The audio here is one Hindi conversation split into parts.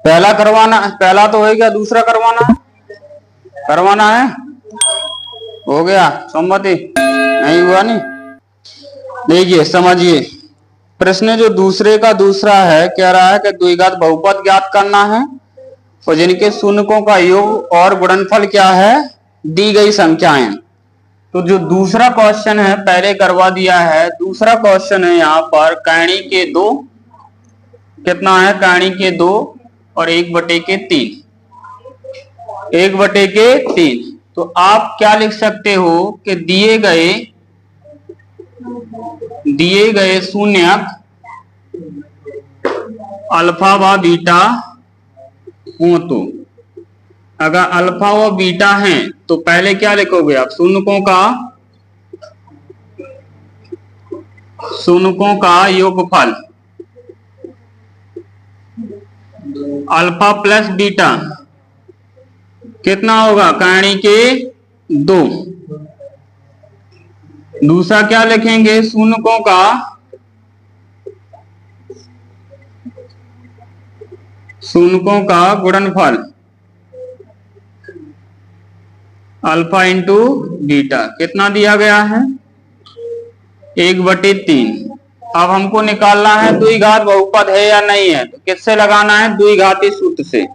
पहला करवाना, पहला तो हो गया, दूसरा करवाना है, करवाना है, हो गया सम्मति, नहीं हुआ नहीं। देखिए समझिए, प्रश्न जो दूसरे का दूसरा है, कह रहा है कि द्विघात बहुपद ज्ञात करना है और जिनके शून्यकों का योग और गुणनफल क्या है, दी गई संख्याएं। तो जो दूसरा क्वेश्चन है पहले करवा दिया है, दूसरा क्वेश्चन है यहाँ पर कर्ण के 2, कितना है कर्ण के 2 और 1/3, 1/3। तो आप क्या लिख सकते हो कि दिए गए शून्यक अल्फा व बीटा हो, तो अगर अल्फा व बीटा हैं तो पहले क्या लिखोगे आप, शून्यकों का योगफल अल्फा प्लस बीटा कितना होगा, कर्ण के 2। दूसरा क्या लिखेंगे, शून्यकों का गुणनफल अल्फा इंटू बीटा, कितना दिया गया है 1/3। अब हमको निकालना है द्विघात बहुपद है या नहीं है, तो किससे लगाना है, द्विघाती सूत्र से,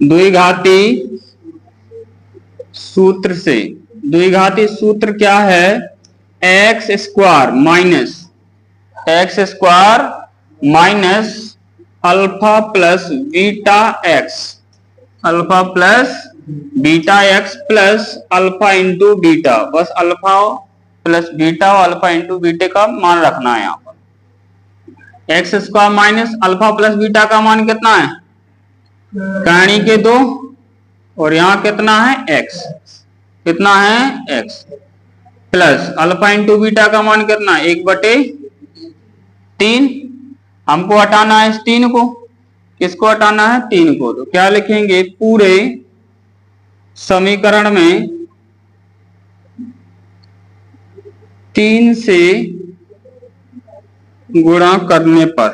द्विघाती सूत्र से। द्विघाती सूत्र क्या है, x square minus alpha plus beta x, alpha plus beta x plus alpha into beta, बस अल्फा प्लस बीटा और अल्फा इंटू बीटा का मान रखना है यहाँ पर। X square minus alpha plus beta का मान कितना है, कर्ण के 2 और यहाँ कितना है एक्स, कितना है x, plus alpha into beta का मान कितना है 1/3। हमको हटाना है इस 3 को, किसको हटाना है, 3 को। तो क्या लिखेंगे, पूरे समीकरण में 3 से गुणा करने पर,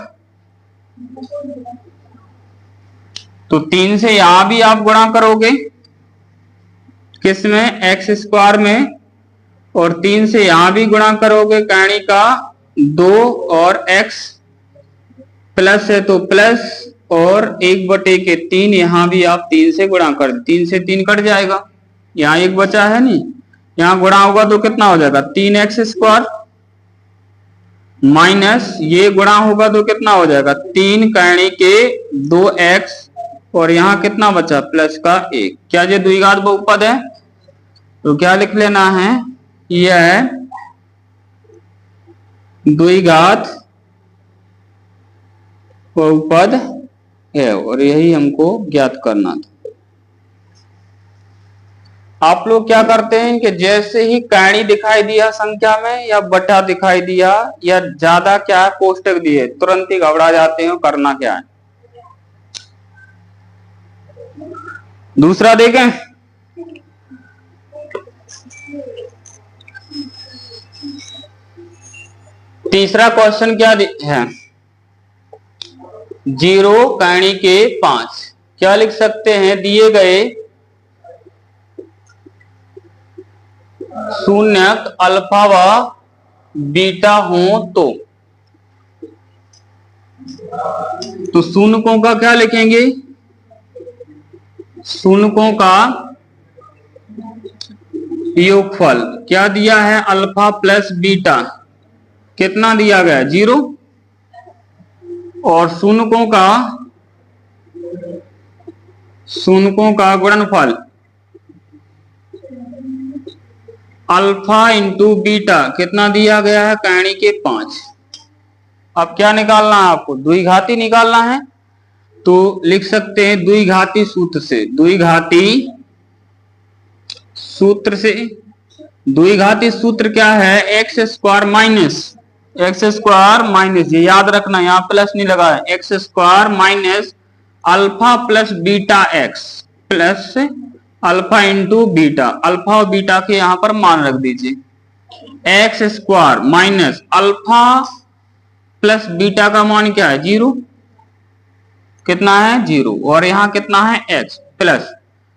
तो 3 से यहां भी आप गुणा करोगे, किसमें, एक्स स्क्वायर में, और 3 से यहां भी गुणा करोगे, कर्ण का 2 और एक्स प्लस है तो प्लस, और 1/3 यहां भी आप 3 से गुणा कर, 3 से 3 कट जाएगा, यहाँ 1 बचा है नहीं, यहाँ गुणा होगा तो कितना हो जाएगा 3x स्क्वायर, माइनस ये गुणा होगा तो कितना हो जाएगा 3 कर्ण के 2x, और यहाँ कितना बचा प्लस का 1। क्या ये द्विघात बहुपद है, तो क्या लिख लेना है, यह द्विघात बहुपद है, और यही हमको ज्ञात करना था। आप लोग क्या करते हैं कि जैसे ही कर्ण दिखाई दिया संख्या में, या बटा दिखाई दिया, या ज्यादा क्या है कोष्टक दिए, तुरंत ही घबरा जाते हो, करना क्या है। दूसरा देखें, तीसरा क्वेश्चन क्या है, 0 कर्ण के 5। क्या लिख सकते हैं, दिए गए शून्यक अल्फा व बीटा हो, तो शून्यकों का क्या लिखेंगे, शून्यकों का योगफल क्या दिया है, अल्फा प्लस बीटा, कितना दिया गया 0, और शून्यकों का गुणनफल अल्फा इंटू बीटा, कितना दिया गया है कर्ण के 5। अब क्या निकालना है आपको, द्विघाती निकालना है, तो लिख सकते हैं द्विघाती सूत्र से, द्विघाती सूत्र क्या है, एक्स स्क्वायर माइनस, ये याद रखना, यहाँ प्लस नहीं लगा है, x square minus alpha plus beta x plus alpha into beta, alpha और बीटा के यहां पर मान रख दीजिए। X square minus alpha plus beta का मान क्या है 0, कितना है 0 और यहाँ कितना है x plus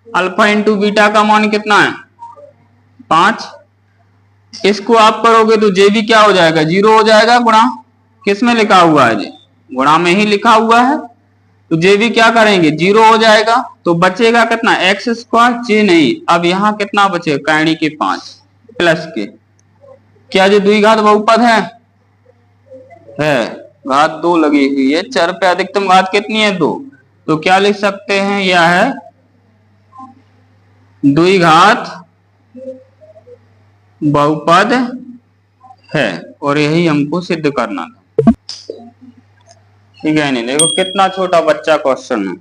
alpha into beta का मान कितना है 5। इसको आप करोगे तो जे भी क्या हो जाएगा 0 हो जाएगा, गुणा किस में लिखा हुआ है जी, गुणा में ही लिखा हुआ है, तो जे भी क्या करेंगे 0 हो जाएगा। तो बचेगा कितना एक्स स्क्वायर, जे नहीं, अब यहाँ कितना बचेगा कैणी के 5 प्लस के, क्या जो द्विघात बहुपद है घात 2 लगी हुई है, चर पे अधिकतम घात कितनी है 2, तो क्या लिख सकते हैं यह है द्विघात बहुपद है, और यही हमको सिद्ध करना था। ठीक है नहीं, देखो कितना छोटा बच्चा क्वेश्चन है।